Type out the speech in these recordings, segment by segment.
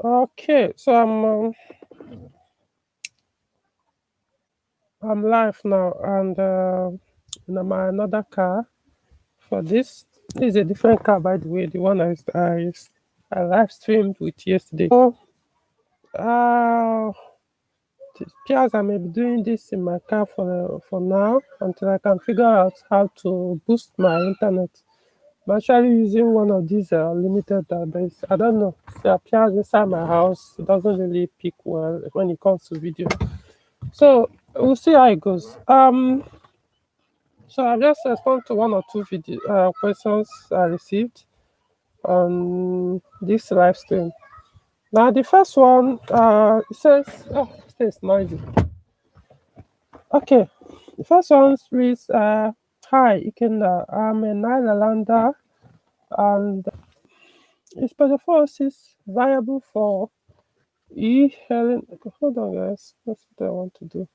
Okay, so I'm live now, and my another car for this. This is a different car, by the way. The one I live streamed with yesterday. So, uh, Piers, I may be doing this in my car for now until I can figure out how to boost my internet. I'm actually using one of these limited base. I don't know. The Piers inside my house it doesn't really pick well when it comes to video. So we'll see how it goes. So I just respond to one or two video questions I received on this live stream. Now the first one it says, oh, this is noisy. Okay, the first one reads, "Hi, Ikenna. I'm a Nylalander, and is Pedophosis viable for e-hailing?" Okay, hold on, guys. That's what I want to do.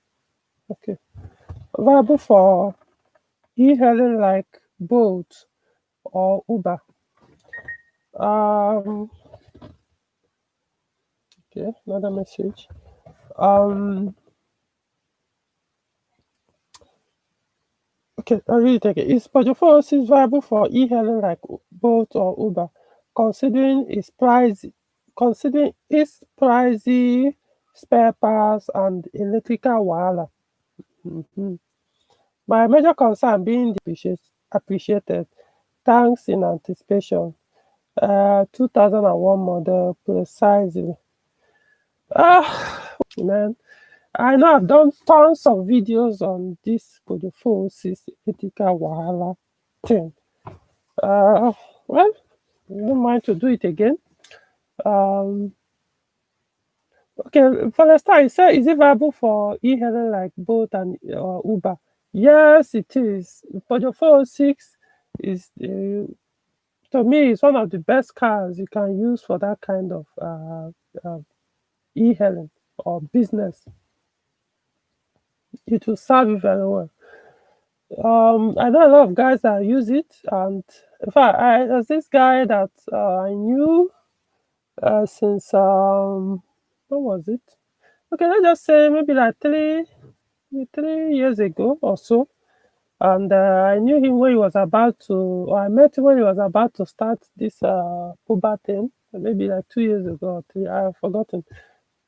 Okay, viable for e-hailing like Bolt or Uber. Um, okay, another message. Okay, I really take it. Is Pedophosis viable for e-hailing like Bolt or Uber, considering its pricey spare parts and electrical wahala? Mhm. My major concern being the appreciated. Thanks in anticipation. 2001 model precisely. Man, I know I've done tons of videos on this Pedophosis ethical wahala thing. Well, I don't mind to do it again. Um, okay, for the start, you say, is it viable for e-hailing like Bolt and Uber? Yes, it is. Peugeot 406 is, to me, it's one of the best cars you can use for that kind of e-hailing or business. It will serve you very well. I know a lot of guys that use it, and in fact, there's this guy that I knew since what was it? Okay, let's just say maybe like 3 years ago or so. And I knew him when he was about to, or I met him when he was about to start this Uber thing, maybe like 2 years ago or three. I've forgotten.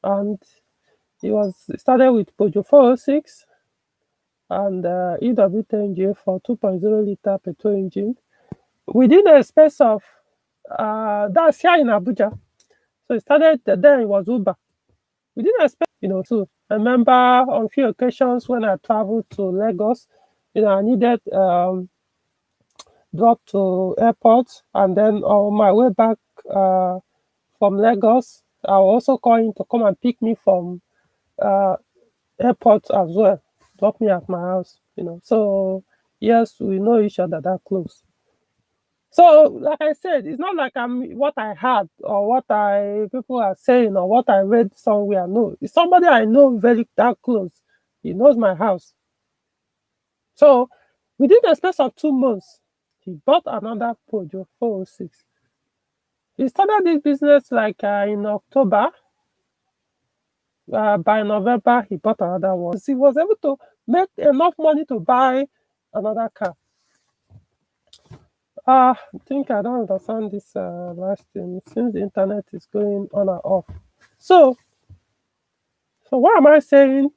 And he started with Peugeot 406 and EW10J for 2.0 liter petrol engine within a space of that's here in Abuja. So he started then it was Uber. We didn't expect, too. I remember on a few occasions when I traveled to Lagos, I needed drop to airport, and then on my way back from Lagos, I will also call him to come and pick me from uh, airport as well, drop me at my house. So yes, we know each other that close. So, like I said, it's not like I'm what I had or what I people are saying or what I read somewhere. No, it's somebody I know very that close. He knows my house. So, within the space of 2 months, he bought another Peugeot 406. He started this business like in October. By November, he bought another one. He was able to make enough money to buy another car. I think I don't understand this last thing since the internet is going on and off. So, what am I saying?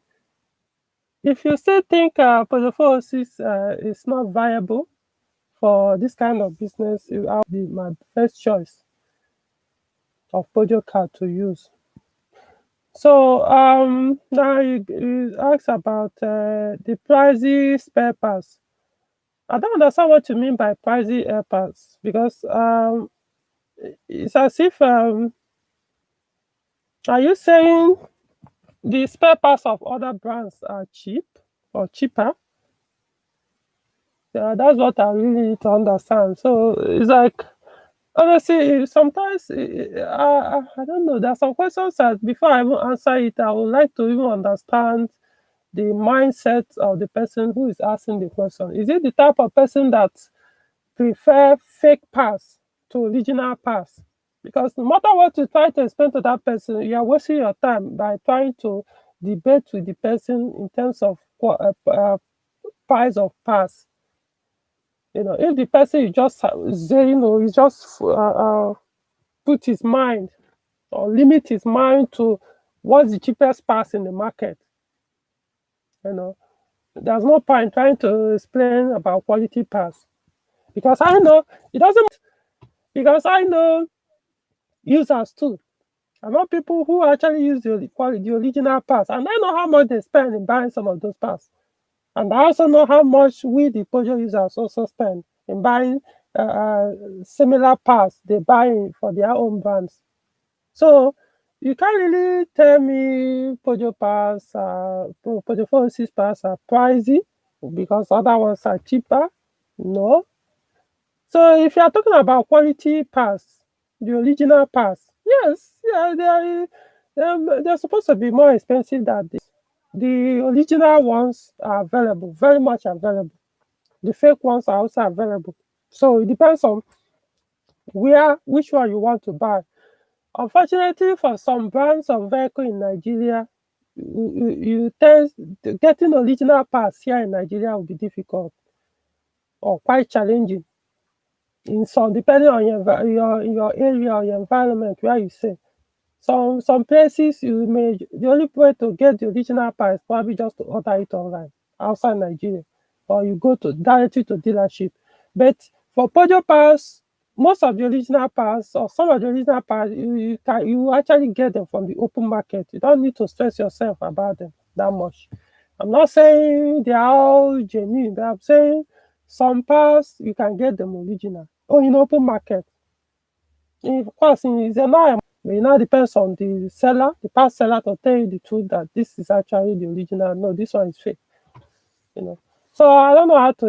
If you still think Pedophosis is not viable for this kind of business, it will be my first choice of Pojo car to use. So now you ask about the pricey spare parts. I don't understand what you mean by pricey air parts because it's as if are you saying the spare parts of other brands are cheap or cheaper? Yeah, that's what I really need to understand. So it's like honestly, sometimes I don't know. There are some questions that before I even answer it, I would like to even understand the mindset of the person who is asking the question. Is it the type of person that prefer fake pass to original pass? Because no matter what you try to explain to that person, you are wasting your time by trying to debate with the person in terms of price of pass. If the person is just say, he just put his mind or limit his mind to what's the cheapest pass in the market, you know, there's no point trying to explain about quality pass. Because I know it doesn't, because I know users too. I know people who actually use the original pass, and I know how much they spend in buying some of those pass. And I also know how much we, the Pojo users, also spend in buying similar parts they buy for their own brands. So you can't really tell me Pojo Pass, Pojo 406 Pass are pricey because other ones are cheaper. No. So if you are talking about quality pass, the original pass, yes, yeah, they're supposed to be more expensive than this. The original ones are available, very much available. The fake ones are also available. So it depends on which one you want to buy. Unfortunately, for some brands of vehicle in Nigeria, you tend getting original parts here in Nigeria will be difficult or quite challenging. In some, depending on your area or your environment where you stay. Some places the only way to get the original part is probably just to order it online outside Nigeria, or you go to directly to dealership. But for Pojo Pass, most of the original parts or some of the original parts you actually get them from the open market. You don't need to stress yourself about them that much. I'm not saying they are all genuine, but I'm saying some parts you can get them original or in open market. Of course, it's a lie, but it now depends on the seller, the past seller, to tell you the truth that this is actually the original. No, this one is fake. You know. So I don't know how to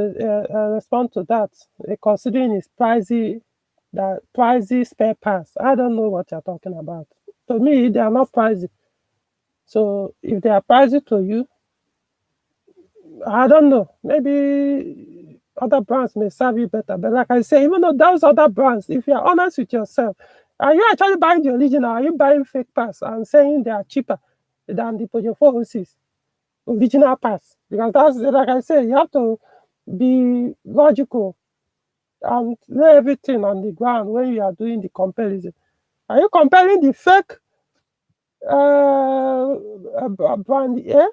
respond to that, considering it's pricey, that pricey spare parts. I don't know what you're talking about. To me, they are not pricey. So if they are pricey to you, I don't know. Maybe other brands may serve you better. But like I say, even though those other brands, if you're honest with yourself, are you actually buying the original? Are you buying fake parts and saying they are cheaper than the Peugeot 406 original parts? Because that's, like I say, you have to be logical and lay everything on the ground when you are doing the comparison. Are you comparing the fake brand A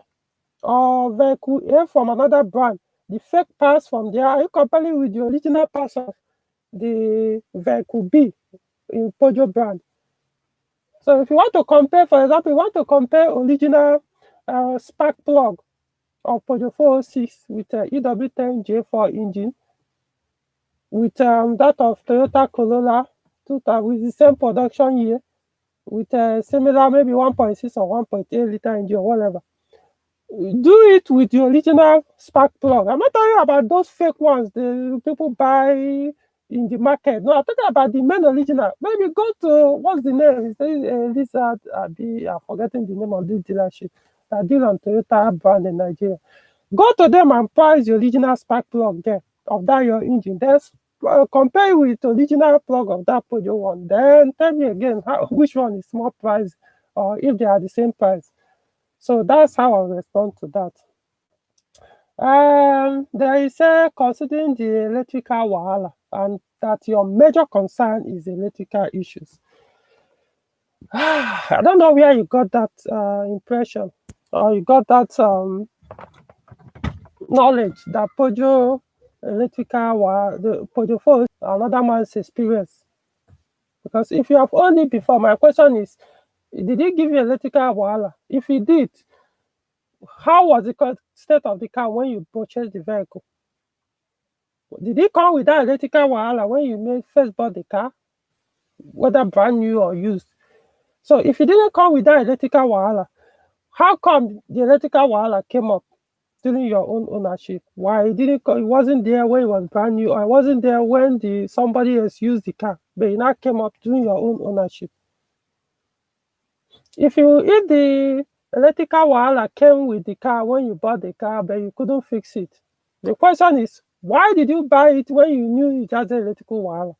or vehicle A from another brand, the fake parts from there, are you comparing with the original parts of the vehicle B in Peugeot brand? So if you want to compare, for example, you want to compare original spark plug of Peugeot 406 with EW10 J4 engine with that of Toyota Corolla with the same production year with similar maybe 1.6 or 1.8 liter engine or whatever. Do it with the original spark plug. I'm not talking about those fake ones the people buy in the market. No, I'm talking about the main original. Maybe go to, what's the name? Lizard, I'm forgetting the name of this dealership that deal on Toyota brand in Nigeria. Go to them and price the original spark plug there of that your engine. Then compare with the original plug of that Peugeot one. Then tell me again which one is more price or if they are the same price. So that's how I respond to that. There is considering the electrical wahala and that your major concern is electrical issues. I don't know where you got that impression or you got that knowledge that Pojo the Pojo 4 another man's experience. Because if you have owned it before, my question is, did he give you electrical wahala? If he did, how was the state of the car when you purchased the vehicle? Did it come with that electrical wahala when you first bought the car, whether brand new or used? So if it didn't come with that electrical wahala, how come the electrical wahala came up during your own ownership? Why it didn't? It wasn't there when it was brand new, or it wasn't there when somebody else used the car, but it now came up during your own ownership. If the electrical wahala came with the car when you bought the car, but you couldn't fix it, the question is, why did you buy it when you knew it has electrical wahala?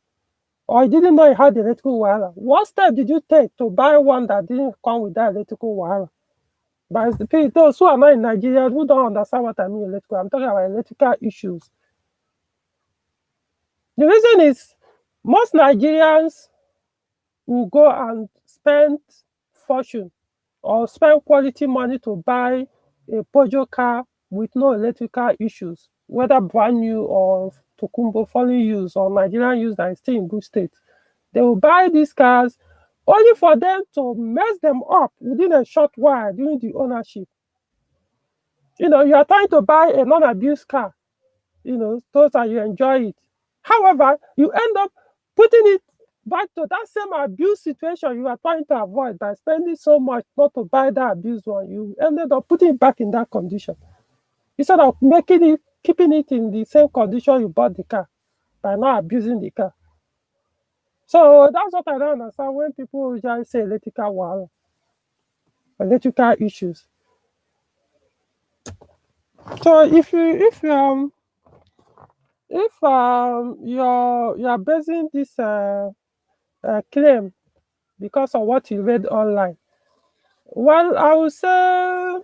or you didn't know you had the electrical wire. What step did you take to buy one that didn't come with that electrical wire? But those who are not in Nigeria, who don't understand what I mean electrical, I'm talking about electrical issues. The reason is most Nigerians will go and spend fortune or spend quality money to buy a Peugeot car with no electrical issues, whether brand new or Tokumbo fully used or Nigerian used that is still in good state. They will buy these cars only for them to mess them up within a short while during the ownership. You are trying to buy a non-abused car, so that you enjoy it. However, you end up putting it back to that same abuse situation you are trying to avoid by spending so much not to buy that abused one. You ended up putting it back in that condition instead of keeping it in the same condition you bought the car by not abusing the car. So that's what I don't understand when people usually say electrical issues. So if you're basing this claim because of what you read online, well, I would say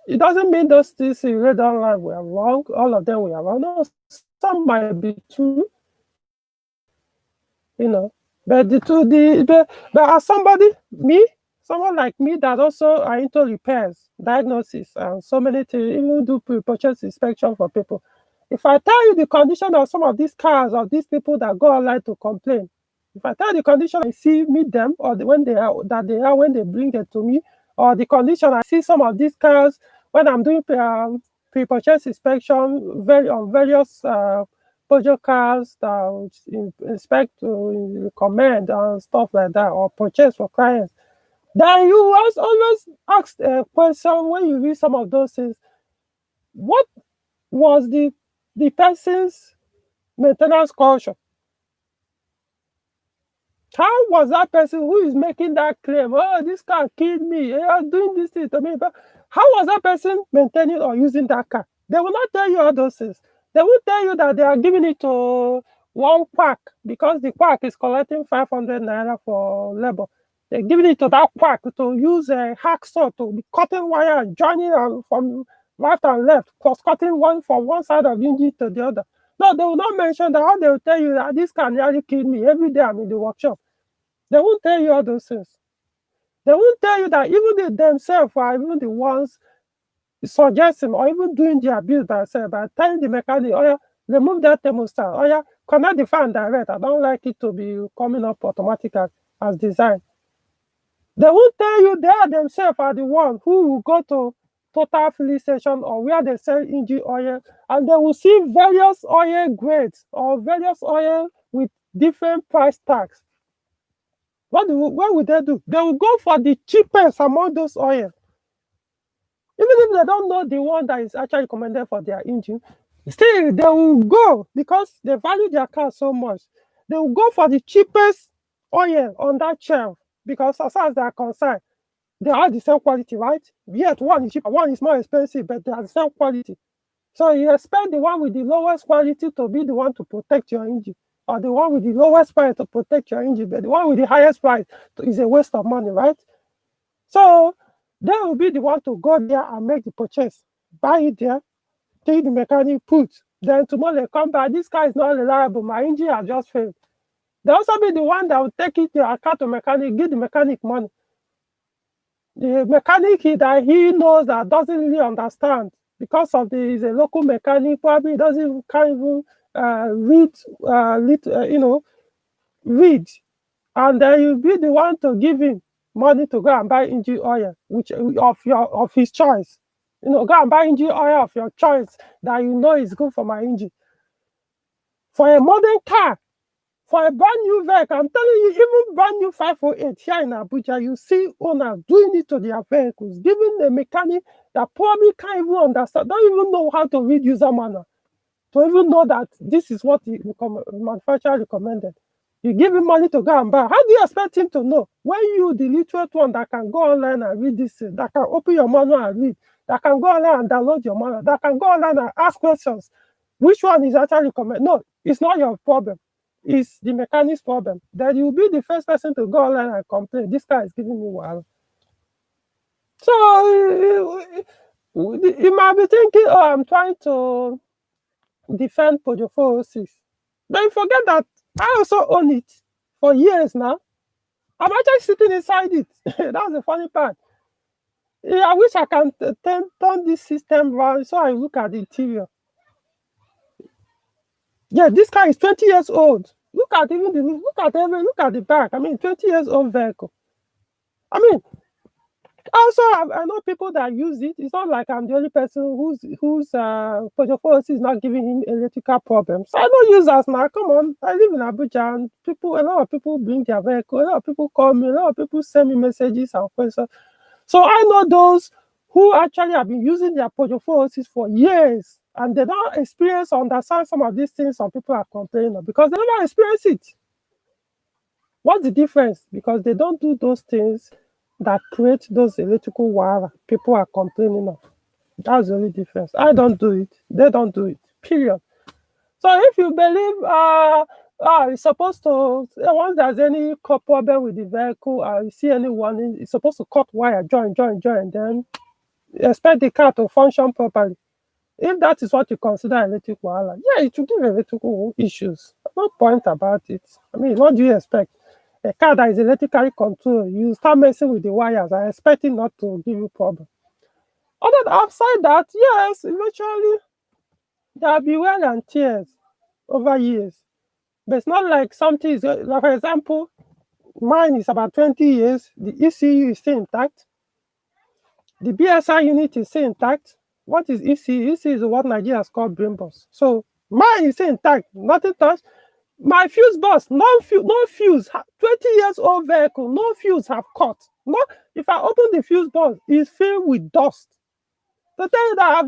it doesn't mean those things you read online were wrong. All of them were wrong. No, some might be true, but but as someone like me that also are into repairs, diagnosis, and so many things, even do pre-purchase inspection for people. If I tell you the condition of some of these cars of these people that go online to complain, if I tell you the condition I meet them, or when they bring them to me, or the condition I see some of these cars when I'm doing pre-purchase inspection on various Peugeot cars that inspect to recommend and stuff like that, or purchase for clients, then you always ask a question when you read some of those things: what was the person's maintenance culture? How was that person who is making that claim, oh, this car killed me, they are doing this thing to me, but how was that person maintaining or using that car? They will not tell you all those things. They will tell you that they are giving it to one quack because the quack is collecting 500 naira for labor. They're giving it to that quack to use a hacksaw to be cutting wire and joining from right and left, cutting one from one side of the engine to the other. No, they will not mention that. How they will tell you that this car nearly killed me every day I'm in the workshop. They won't tell you all those things. They won't tell you that even themselves are even the ones suggesting or even doing the abuse by themselves by telling the mechanic, oh yeah, remove that thermostat, oh yeah, connect the fan direct. I don't like it to be coming up automatically as designed. They won't tell you they themselves are the ones who will go to Total filling station or where they sell engine oil, and they will see various oil grades or various oil with different price tags. What will they do? They will go for the cheapest among those oil. Even if they don't know the one that is actually recommended for their engine, still they will go because they value their car so much. They will go for the cheapest oil on that shelf because as far as they are concerned, they are the same quality, right? Yet one is cheaper, one is more expensive, but they are the same quality. So you expect the one with the lowest quality to be the one to protect your engine, or the one with the lowest price to protect your engine, but the one with the highest price is a waste of money, right? So they will be the one to go there and make the purchase, buy it there, take the mechanic, put. Then tomorrow they come back, this car is not reliable, my engine has just failed. They also be the one that will take it to a car to mechanic, give the mechanic money. The mechanic that he knows that doesn't really understand because of he's a local mechanic, probably can't even read, and then you'll be the one to give him money to go and buy engine oil, which of his choice. Go and buy engine oil of your choice that you know is good for my engine. For a modern car, for a brand new vehicle, I'm telling you, even brand new 508 here in Abuja, you see owners doing it to their vehicles, giving a mechanic that probably can't even understand, don't even know how to read user manual, to even know that this is what the manufacturer recommended. You give him money to go and buy. How do you expect him to know? When you, the literate one that can go online and read this, that can open your manual and read, that can go online and download your manual, that can go online and ask questions, which one is actually recommended? No, it's not your problem. is the mechanic's problem. Then you'll be the first person to go online and complain, this car is giving me wahala. So you might be thinking, oh, I'm trying to defend Peugeot 406. But you forget that I also own it for years now. I'm actually sitting inside it. That's the funny part. Yeah, I wish I can turn this system around so I look at the interior. Yeah, this car is 20 years old. Look at the back. I mean, 20 years old vehicle. I mean, also I know people that use it. It's not like I'm the only person whose Peugeot 406 is not giving him electrical problems. I know users now. Come on, I live in Abuja, and a lot of people bring their vehicle. A lot of people call me. A lot of people send me messages and questions. So I know those who actually have been using their Peugeot 406 for years, and they don't experience or understand some of these things some people are complaining of because they never experience it. What's the difference? Because they don't do those things that create those electrical wire people are complaining of. That's the only difference. I don't do it. They don't do it. Period. So if you believe it's supposed to, once there's any problem with the vehicle, you see any warning, it's supposed to cut wire, join, then expect the car to function properly. If that is what you consider electric wire, yeah, it will give electrical issues. No point about it. I mean, what do you expect? A car that is electrically controlled, you start messing with the wires and expecting not to give you problem. Other than outside that, yes, eventually there will be wear and tears over years. But it's not like something is, like for example, mine is about 20 years. The ECU is still intact. The BSI unit is still intact. What is ECU? ECU is what Nigeria has called brain bus. So mine is still intact. Nothing touched. My fuse box, no fuse. 20 years old vehicle, no fuse have cut. No, if I open the fuse box, it's filled with dust. To tell you that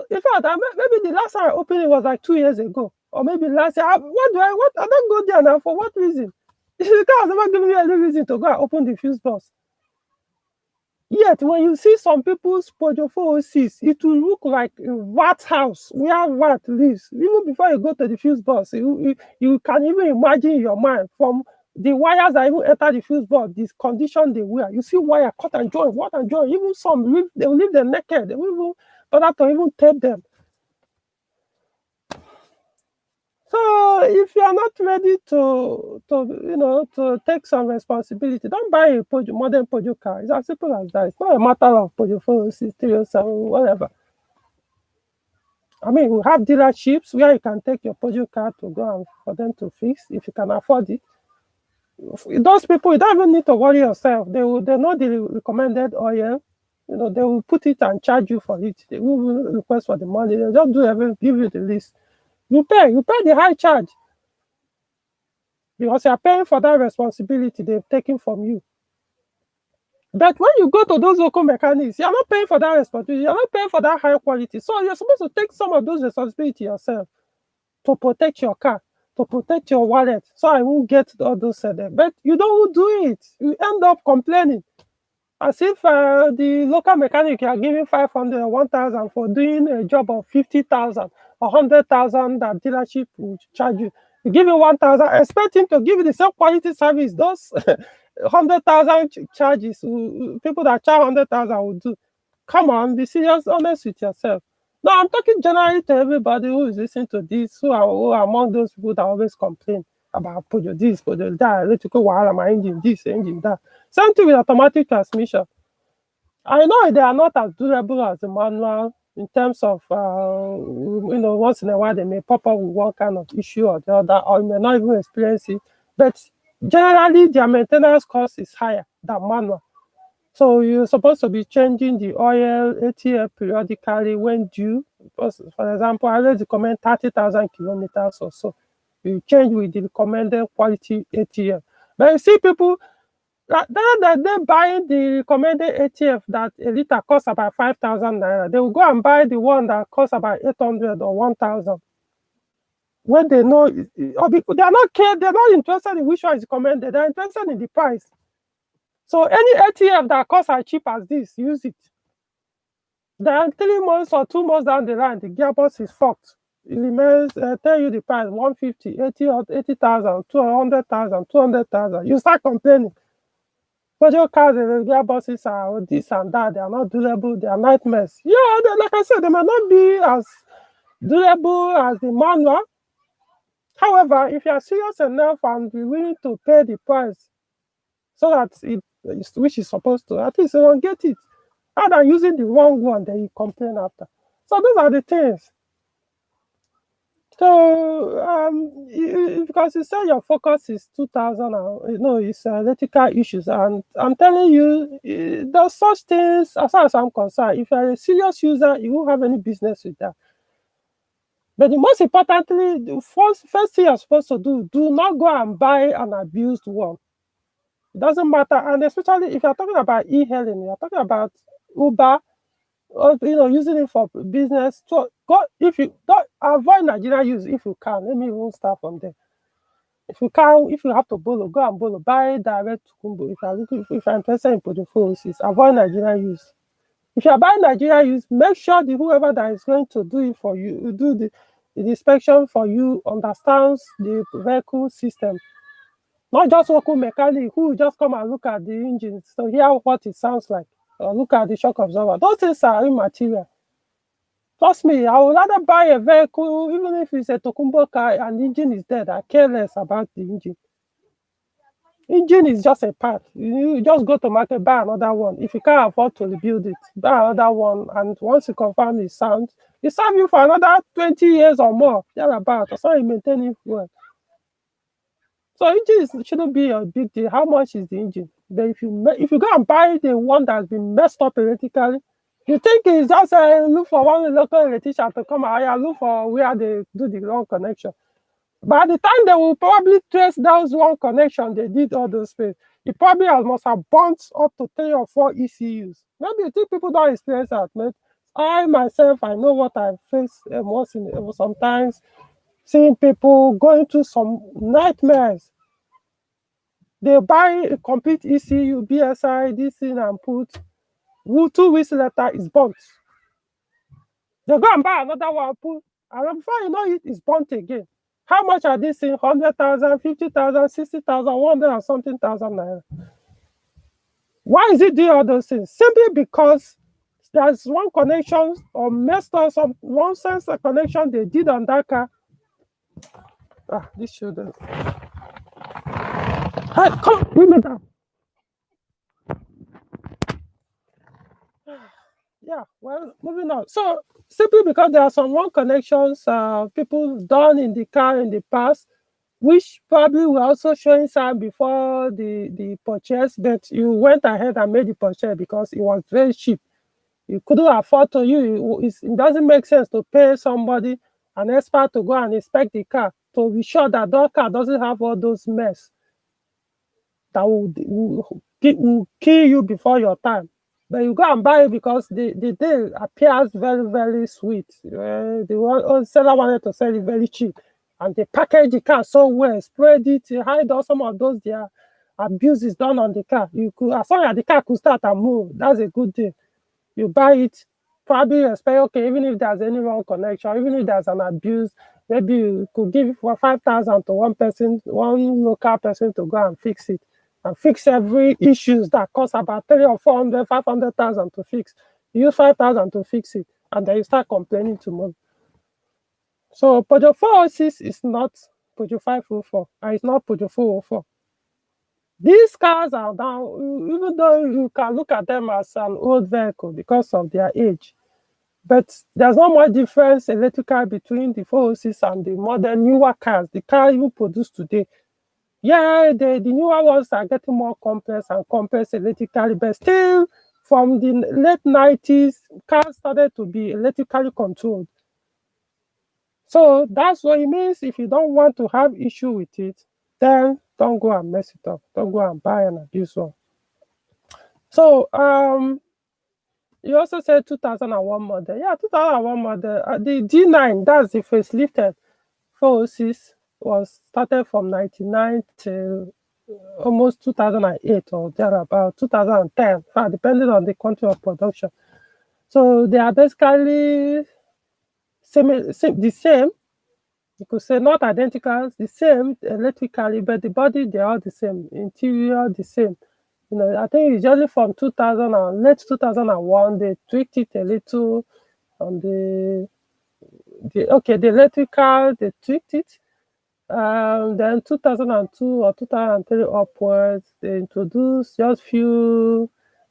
in fact, maybe the last time I opened it was like 2 years ago, or maybe last year. I don't go there now for what reason? The car has never given me any reason to go and open the fuse box. Yet, when you see some people's Peugeot 406, it will look like a rat house where rat lives. Even before you go to the fuse box, you can even imagine in your mind from the wires that even enter the fuse box, this condition they wear. You see wire cut and join, even some they will leave them naked. They will even bother to even tape them. So if you are not ready to take some responsibility, don't buy a modern Peugeot car. It's as simple as that. It's not a matter of Peugeot 406, 307, whatever. I mean, we have dealerships where you can take your Peugeot car to go and for them to fix if you can afford it. Those people, you don't even need to worry yourself. They know the recommended oil. They will put it and charge you for it. They will request for the money. They'll just give you the list. You pay the high charge because you're paying for that responsibility they've taken from you. But when you go to those local mechanics, you're not paying for that responsibility. You're not paying for that high quality. So you're supposed to take some of those responsibility yourself to protect your car, to protect your wallet, so I won't get all those headaches. But you don't do it. You end up complaining as if the local mechanic you are giving 500 or 1,000 for doing a job of 50,000 or 100,000 that dealership will charge you. You give him 1,000, expect him to give you the same quality service. Those 100,000 charges, people that charge 100,000 will do. Come on, be serious, honest with yourself. No, I'm talking generally to everybody who is listening to this, who are among those people that always complain about Peugeot this, Peugeot that, electrical wire, my engine this, engine that. Same thing with automatic transmission. I know they are not as durable as the manual in terms of, once in a while they may pop up with one kind of issue or the other, or you may not even experience it. But generally, their maintenance cost is higher than manual. So you're supposed to be changing the oil, ATF periodically when due. For example, I always recommend 30,000 kilometers or so. You change with the recommended quality ATF. But you see people, rather than they buying the recommended ATF that a liter costs about 5,000 naira, they will go and buy the one that costs about 800 or 1,000. When they know, they are not interested in which one is recommended, they're interested in the price. So any ATF that costs as cheap as this, use it. Then 3 months or 2 months down the line, the gearbox is fucked. it remains, tell you the price 150, 80, or 80,000, 200,000, 200,000. You start complaining. Peugeot cars and regular buses are this and that. They are not durable. They are nightmares. Yeah, like I said, they might not be as durable as the manual. However, if you are serious enough and be willing to pay the price so that which is supposed to, at least you won't get it. Rather than using the wrong one, then you complain after. So those are the things. So, because you say your focus is 2000, it's electrical issues, and I'm telling you, there's such things, as far as I'm concerned. If you're a serious user, you won't have any business with that. But the most importantly, the first thing you're supposed to do not go and buy an abused one. It doesn't matter, and especially if you're talking about e-hailing, you're talking about Uber, or using it for business. So go, if you don't avoid Nigeria use if you can. Let me even start from there. If you can, if you have to borrow, go and borrow. Buy direct to Kumbo. If you're interested in portfolios, avoid Nigeria use. If you're buying Nigeria use, make sure the whoever that is going to do it for you, do the inspection for you, understands the vehicle system. Not just local mechanic who will just come and look at the engine to hear what it sounds like, or look at the shock absorber. Those things are immaterial. Trust me, I would rather buy a vehicle, even if it's a Tokumbo car and the engine is dead. I care less about the engine. Engine is just a part. You just go to market, buy another one. If you can't afford to rebuild it, buy another one. And once you confirm it sounds, it serve you for another 20 years or more. Thereabout. That's how you maintain it well. So engine shouldn't be a big deal. How much is the engine? But if you go and buy the one that's been messed up electrically, you think it's just look for one local electrician to come out, look for where they do the wrong connection. By the time they will probably trace those wrong connection, they did all those things. It probably must have burnt up to 3 or 4 ECUs. Maybe you think people don't experience that, man. I myself, I know what I face sometimes, seeing people going through some nightmares. They buy a complete ECU, BSI, this thing, and put 2 weeks later, it's burnt. They go and buy another one, put, and before you know it, it's burnt again. How much are these things? 100,000, 50,000, 60,000, 100 and something thousand naira. Why is it doing all those things? Simply because there's one connection or messed up some nonsense connection they did on that car. This shouldn't. Hey, come, bring me down. Yeah, well, moving on. So simply because there are some wrong connections people done in the car in the past, which probably were also showing sign before the purchase, but you went ahead and made the purchase because it was very cheap. You couldn't afford to it doesn't make sense to pay somebody, an expert, to go and inspect the car to be sure that that car doesn't have all those mess that will kill you before your time. But you go and buy it because the deal appears very, very sweet. The seller wanted to sell it very cheap. And they package the car so well, spread it, hide all some of those their abuses done on the car. You could, as long as the car could start and move, that's a good deal. You buy it, probably expect, okay, even if there's any wrong connection, even if there's an abuse, maybe you could give it for 5,000 to one person, one local person to go and fix it. And fix every issues that cost about 300 or 400, 500,000 to fix. You use 5,000 to fix it, and then you start complaining tomorrow. So Peugeot 406 is not Peugeot 504, and it's not Peugeot 404. These cars are now, even though you can look at them as an old vehicle because of their age, but there's not much difference electrical between the 406 and the modern newer cars, the car even produced today. Yeah, the newer ones are getting more complex and complex electrically, but still, from the late 90s, cars started to be electrically controlled. So that's what it means. If you don't want to have issue with it, then don't go and mess it up. Don't go and buy an abused one. So you also said 2001 model. Yeah, 2001 model. The G9, that's the facelifted 406, was started from 99 to almost 2008 or thereabout, 2010, depending on the country of production. So they are basically the same. You could say not identical, the same electrically, but the body they're all the same, interior the same. I think it's usually from 2000 and late 2001 they tweaked it a little on the electrical they tweaked it. Then 2002 or 2003 upwards, they introduced just few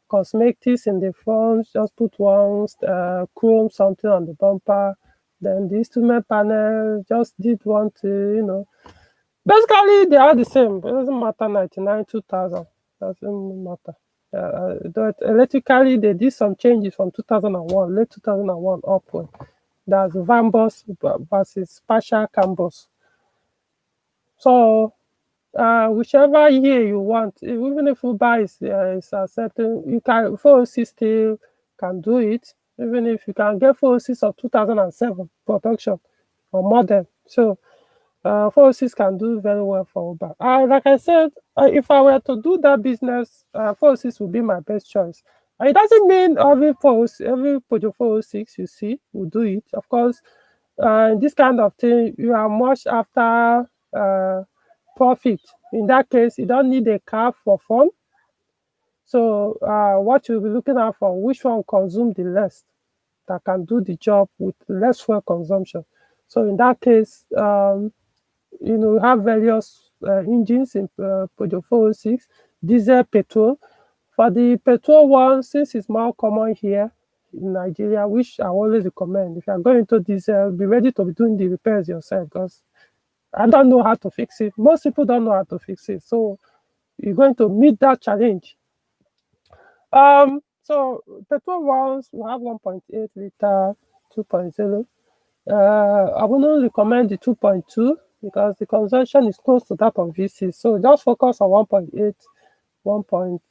cosmetics in the front, just put one chrome something on the bumper. Then the instrument panel just did one to. Basically, they are the same. It doesn't matter 99, 2000. Doesn't matter. But electrically, they did some changes from 2001, late 2001 upward. That's van bus versus partial CAN bus. So, whichever year you want, even if you buy is a certain, you can 406 still can do it. Even if you can get 406 of 2007 production or model. So 406 can do very well for Uber. Like I said, if I were to do that business, 406 would be my best choice. It doesn't mean every Peugeot 406 you see will do it. Of course, this kind of thing, you are much after profit. In that case, you don't need a car for fun. So what you'll be looking at for which one consume the less, that can do the job with less fuel consumption. So in that case, we have various engines in Peugeot 406, diesel, petrol. For the petrol one, since it's more common here in Nigeria, which I always recommend, if you're going to diesel, be ready to be doing the repairs yourself, because I don't know how to fix it. Most people don't know how to fix it. So you're going to meet that challenge. So petrol ones will have 1.8 liter, 2.0. I wouldn't recommend the 2.2 because the consumption is close to that of V6. So just focus on 1.8, 1.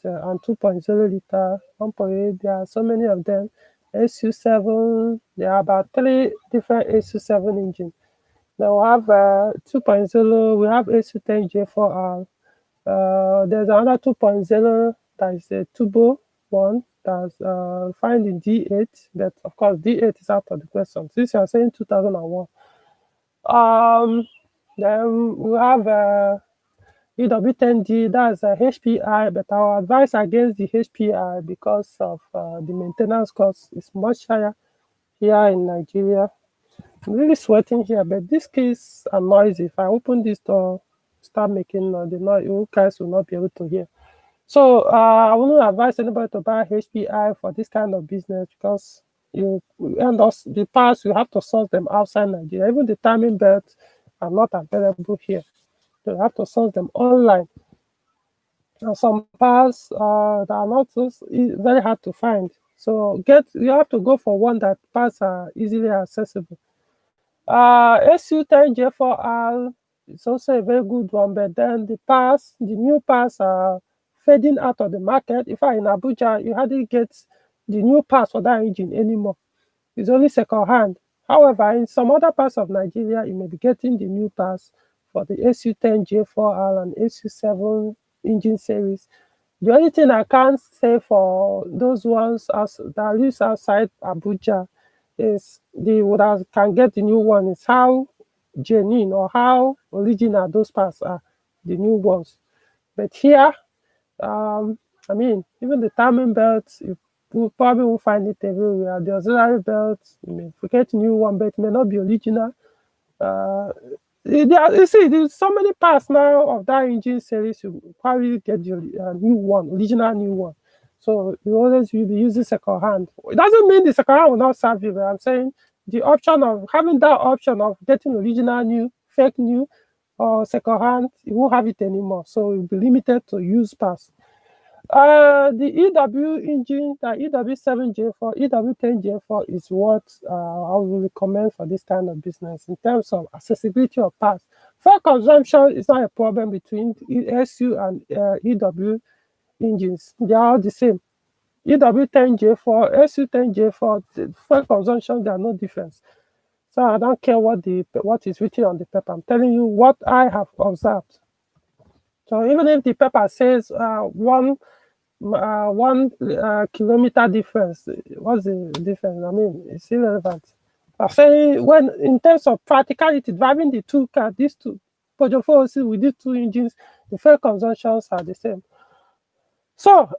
And 2.0 liter, 1.8. There are so many of them. SU7, there are about 3 different SU7 engines. Now we have 2.0, we have SU10J4R. There's another 2.0 that is a turbo one that's found in D8, but of course D8 is out of the question since you are saying 2001. Then we have EW10D, that's a HPI, but I would advise against the HPI because of the maintenance cost is much higher here in Nigeria. I'm really sweating here, but this case are noisy. If I open this door, start making the noise, you guys will not be able to hear. So I wouldn't advise anybody to buy HPI for this kind of business because the parts you have to source them outside Nigeria. Even the timing belts are not available here. So you have to source them online. And some parts that are not very hard to find. So you have to go for one that parts are easily accessible. SU10J4R is also a very good one, but then the new parts are fading out of the market. In fact, in Abuja, you hardly get the new parts for that engine anymore. It's only second hand. However, in some other parts of Nigeria, you may be getting the new parts for the SU10J4R and SU7 engine series. The only thing I can't say for those ones that lives outside Abuja is can get the new one is how genuine or how original those parts are, the new ones. But here, even the timing belts, you probably won't find it everywhere. The auxiliary belts, you may forget new one, but it may not be original. You see, there's so many parts now of that engine series, you probably get the new one, original new one. So you always will be using second hand. It doesn't mean the second hand will not serve you, but I'm saying the option of having that option of getting original new, fake new, or second hand, you won't have it anymore. So you'll be limited to used parts. The EW engine, the EW7J4, EW10J4 is what I would recommend for this kind of business in terms of accessibility of parts. Fuel consumption is not a problem between SU and EW engines. They are all the same. EW10J4, SU10J4, fuel consumption, there are no difference. So I don't care what is written on the paper. I'm telling you what I have observed. So even if the paper says 1 kilometer difference, what's the difference? It's irrelevant. I say when in terms of practicality, driving the two cars, these two Peugeot 406 with these two engines, the fuel consumptions are the same. So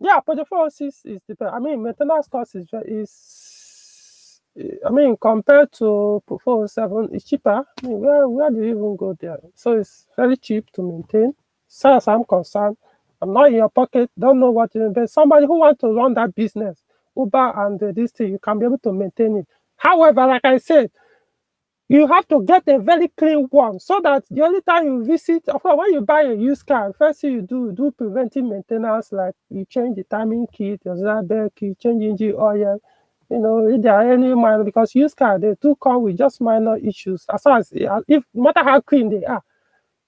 yeah, Peugeot 406 is the, I mean, maintenance cost is I mean, compared to 407, it's cheaper. I mean, where do you even go there? So it's very cheap to maintain. As far as I'm concerned, I'm not in your pocket, don't know what you invest. Somebody who wants to run that business, Uber and this thing, you can be able to maintain it. However, like I said, you have to get a very clean one so that the only time you visit, of course, when you buy a used car, first thing you do preventive maintenance, like you change the timing kit, the auxiliary kit, change engine oil, you know, if there are any minor, because used car, they do come with just minor issues. As far as, if no matter how clean they are,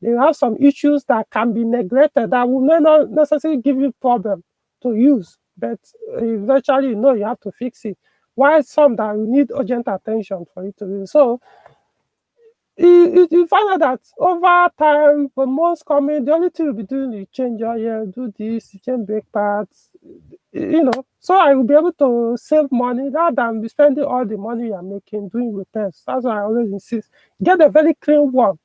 they have some issues that can be neglected that will not necessarily give you problem to use, but eventually, you know, you have to fix it. While some that you need urgent attention for it to use. So you find out that over time, for most coming, the only thing you'll be doing is change oil, do this, change brake pads, you know. So I will be able to save money rather than be spending all the money you're making doing repairs. That's why I always insist. Get a very clean one.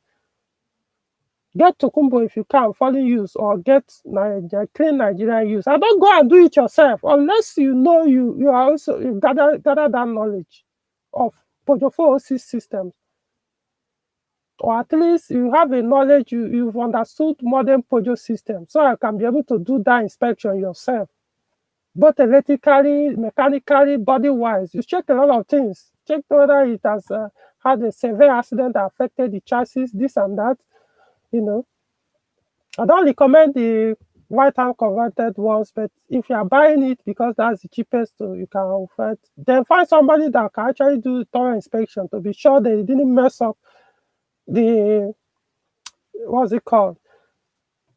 Get Tokumbo if you can, foreign use, or get clean Nigerian use. I don't go and do it yourself unless you know you are also you gather that knowledge of Peugeot 406 systems. Or at least you have a knowledge, you've understood modern Peugeot system, so I can be able to do that inspection yourself, both electrically, mechanically, body-wise. You check a lot of things. Check whether it has had a severe accident that affected the chassis, this and that, you know. I don't recommend the white hand converted ones, but if you are buying it because that's the cheapest you can afford, then find somebody that can actually do thorough inspection to be sure they didn't mess up the, what's it called,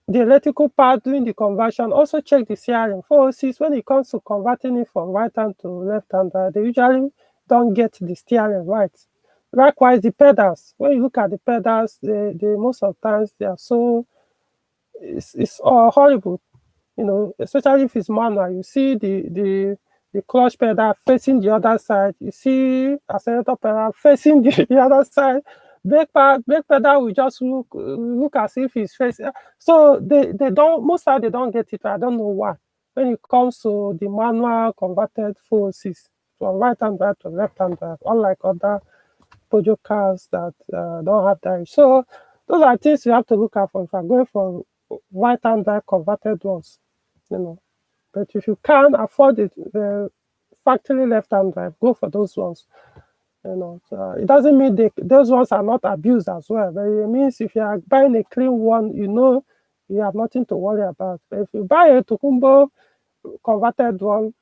the electrical part during the conversion. Also check the steering. 406, when it comes to converting it from right hand to left hand, they usually don't get the steering right. Likewise, the pedals. When you look at the pedals, they most of the times they are so, it's horrible, you know, especially if it's manual. You see the clutch pedal facing the other side. You see accelerator pedal facing the other side. Brake pedal will just look as if it's facing. So they don't, most times they don't get it right. I don't know why. When it comes to the manual converted 406 from right hand drive to left hand drive, unlike other Peugeot cars that don't have that. So those are things you have to look out for if you're going for right hand drive converted ones, you know. But if you can't afford it, the factory left hand drive, go for those ones. You know, so it doesn't mean those ones are not abused as well. But it means if you are buying a clean one, you know you have nothing to worry about. But if you buy a Tokumbo converted one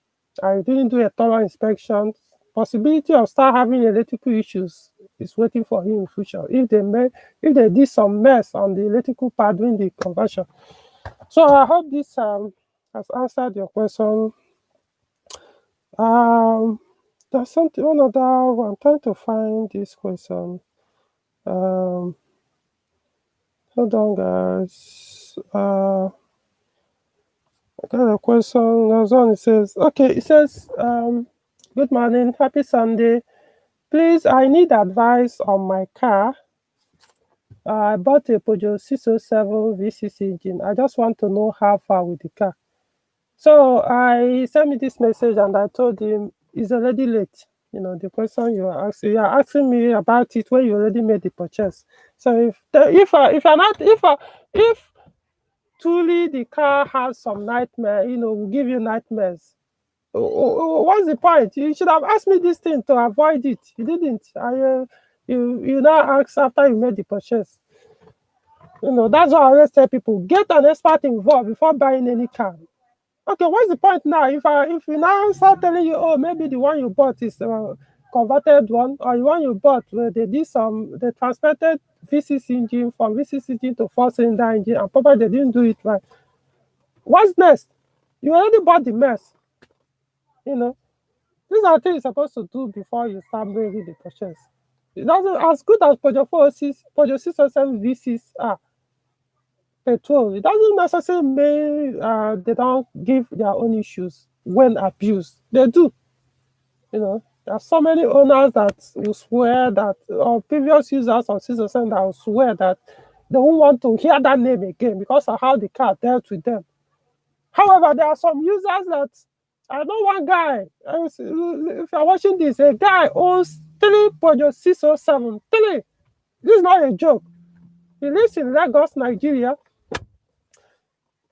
and you didn't do a thorough inspection, possibility of start having electrical issues is waiting for you in future if they did some mess on the electrical part during the conversion. So I hope this has answered your question. There's something one other one. I'm trying to find this question. Um, Hold on, guys. I got a question. There's one. It says, okay. It says, good morning, happy Sunday. Please, I need advice on my car. I bought a Peugeot 607 V6 engine. I just want to know how far with the car. So I sent me this message and I told him it's already late. You know, the question you are asking me about it when you already made the purchase. So if truly the car has some nightmare, you know, will give you nightmares. What's the point? You should have asked me this thing to avoid it. You didn't. You now ask after you made the purchase. You know, that's why I always tell people, get an expert involved before buying any car. Okay, what's the point now? If you now start telling you, oh, maybe the one you bought is converted one, or the one you bought they transplanted V6 engine from V6 engine to 4-cylinder engine, and probably they didn't do it right. What's next? You already bought the mess. You know, these are things you're supposed to do before you start making the purchase. It doesn't, as good as Peugeot 406, Peugeot 607 V6 are petrol. It doesn't necessarily mean they don't give their own issues when abused. They do, you know. There are so many owners that will swear that, or previous users of 607 that will swear that they won't want to hear that name again because of how the car dealt with them. However, there are some users that, I know one guy, if you're watching this, a guy owns 3.607. Three. This is not a joke. He lives in Lagos, Nigeria.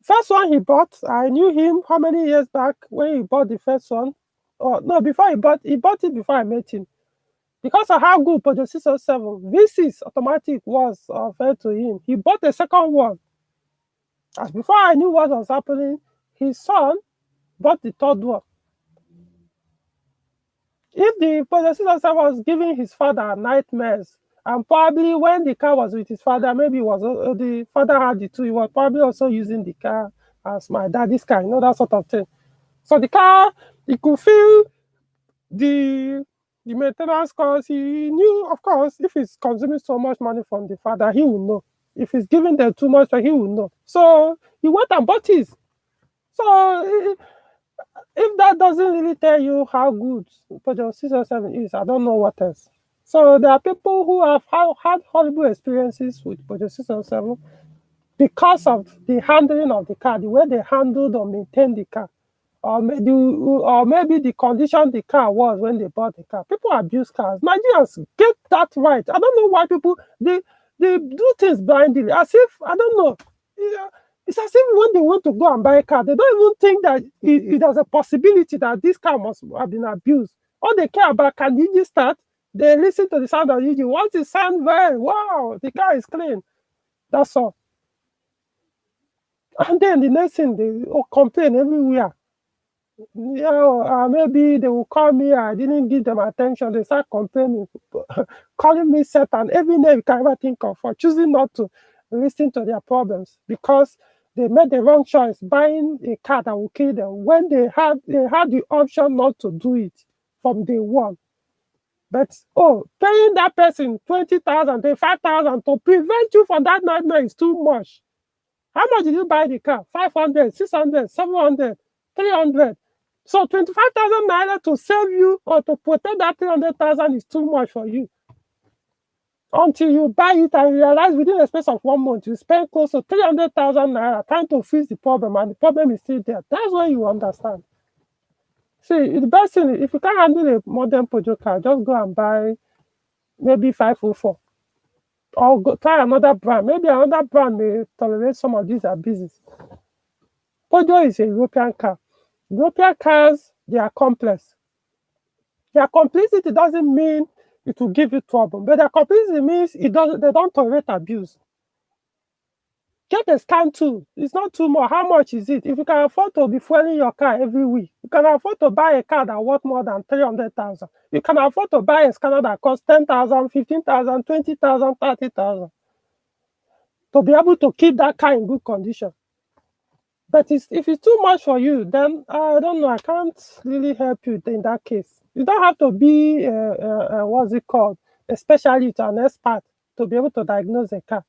First one he bought, I knew him how many years back when he bought the first one. Oh, no, before he bought it before I met him. Because of how good Peugeot 607 V6 automatic was offered to him, he bought the second one. As before I knew what was happening, his son bought the third one. If the Peugeot 607 was giving his father nightmares, and probably when the car was with his father, maybe it was the father had the two, he was probably also using the car as my daddy's car, that sort of thing. So the car, he could feel the maintenance cost. He knew, of course, if he's consuming so much money from the father, he will know. If he's giving them too much, he will know. So he went and bought his. So if that doesn't really tell you how good Peugeot 607 is, I don't know what else. So there are people who have had horrible experiences with Peugeot 607 because of the handling of the car, the way they handled or maintained the car, or maybe the condition the car was when they bought the car. People abuse cars. Nigerians get that right. I don't know why people they do things blindly, as if, I don't know. Yeah, it's as if when they want to go and buy a car, they don't even think that there's a possibility that this car must have been abused. All they care about, can the engine start? They listen to the sound of the engine. Once it sounds well, wow, the car is clean. That's all. And then the next thing, they complain everywhere. Yeah, maybe they will call me. I didn't give them attention. They start complaining, calling me Satan, every name you can ever think of, for choosing not to listen to their problems because they made the wrong choice buying a car that will kill them when they had the option not to do it from day one. But paying that person 20,000, 25,000 to prevent you from that nightmare is too much. How much did you buy the car? 500, 600, 700, 300. So 25,000 naira to save you or to protect that 300,000 is too much for you. Until you buy it and realize within the space of 1 month, you spend close to 300,000 naira trying to fix the problem, and the problem is still there. That's when you understand. See, the best thing, if you can't handle a modern Peugeot car, just go and buy maybe 504. Or try another brand. Maybe another brand may tolerate some of these abuses. Peugeot is a European car. European cars, they are complex. Their complexity doesn't mean it will give you trouble, but their complexity means they don't tolerate abuse. Get a scan tool. It's not too much. How much is it? If you can afford to be fueling your car every week, you can afford to buy a car that worth more than 300,000. You can afford to buy a scanner that costs 10,000, 15,000, 20,000, 30,000 to be able to keep that car in good condition. But if it's too much for you, then I don't know. I can't really help you in that case. You don't have to be, what's it called, a specialist or an expert to be able to diagnose a car.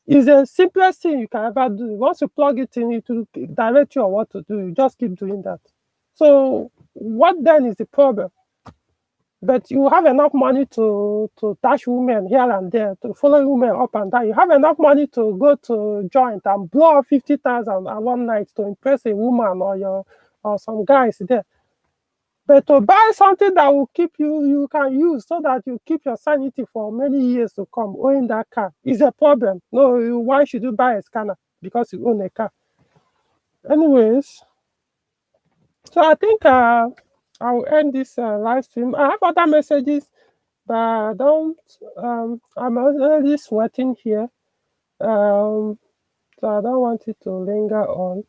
It's the simplest thing you can ever do. Once you plug it in, it will direct you on what to do. You just keep doing that. So what then is the problem? But you have enough money to dash women here and there, to follow women up and down. You have enough money to go to joint and blow up 50,000 at one night to impress a woman or some guys there. But to buy something that will keep you can use so that you keep your sanity for many years to come, owning that car is a problem. No, why should you buy a scanner? Because you own a car. Anyways, so I think I'll end this live stream. I have other messages, but I'm already sweating here. So I don't want it to linger on.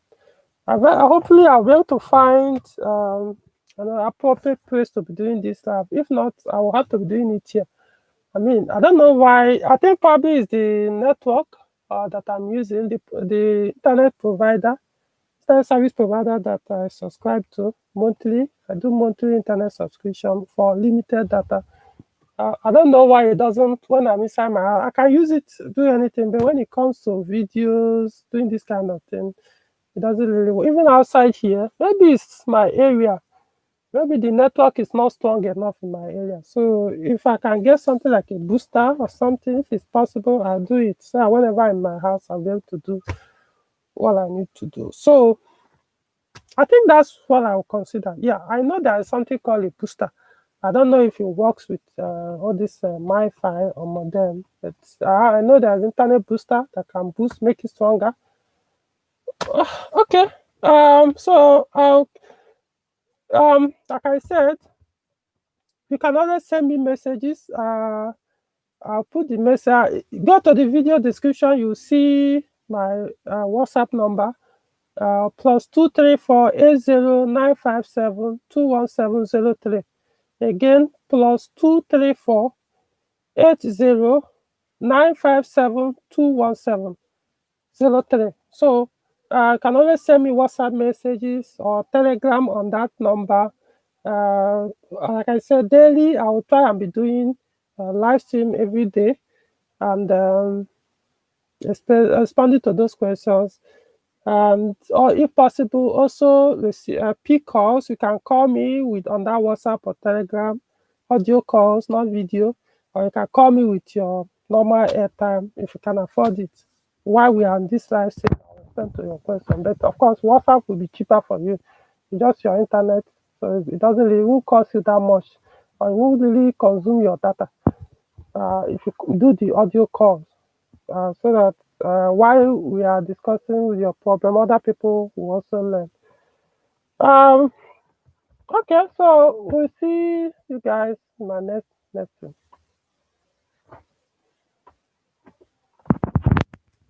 Hopefully I'll be able to find an appropriate place to be doing this live. If not, I will have to be doing it here. I mean, I don't know why. I think probably it's the network that I'm using, the internet provider, internet service provider that I subscribe to monthly. I do monthly internet subscription for limited data. I don't know why it doesn't, when I'm inside my house, I can use it to do anything, but when it comes to videos, doing this kind of thing, it doesn't really work. Even outside here, maybe it's my area. maybe the network is not strong enough in my area. So if I can get something like a booster or something, if it's possible, I'll do it. So whenever I'm in my house, I'll be able to do what I need to do. So I think that's what I will consider. Yeah, I know there is something called a booster. I don't know if it works with all this MiFi or modem, but I know there's internet booster that can boost, make it stronger. Okay. So like I said, you can always send me messages. I'll put the message. Go to the video description. You see my WhatsApp number. Plus 234 80 957 21703. Again, plus 234 80 957 21703. So you can always send me WhatsApp messages or Telegram on that number. Like I said, daily I will try and be doing live stream every day and responding to those questions. And or if possible, also pick calls. You can call me with on that WhatsApp or Telegram, audio calls, not video, or you can call me with your normal airtime if you can afford it. While we are on this live stream, I'll respond to your question. But of course, WhatsApp will be cheaper for you. It's just your internet, so it doesn't really, it won't cost you that much, or it won't really consume your data. If you do the audio calls so that while we are discussing with your problem, other people will also learn. Um, okay, so we'll see you guys in my next lesson.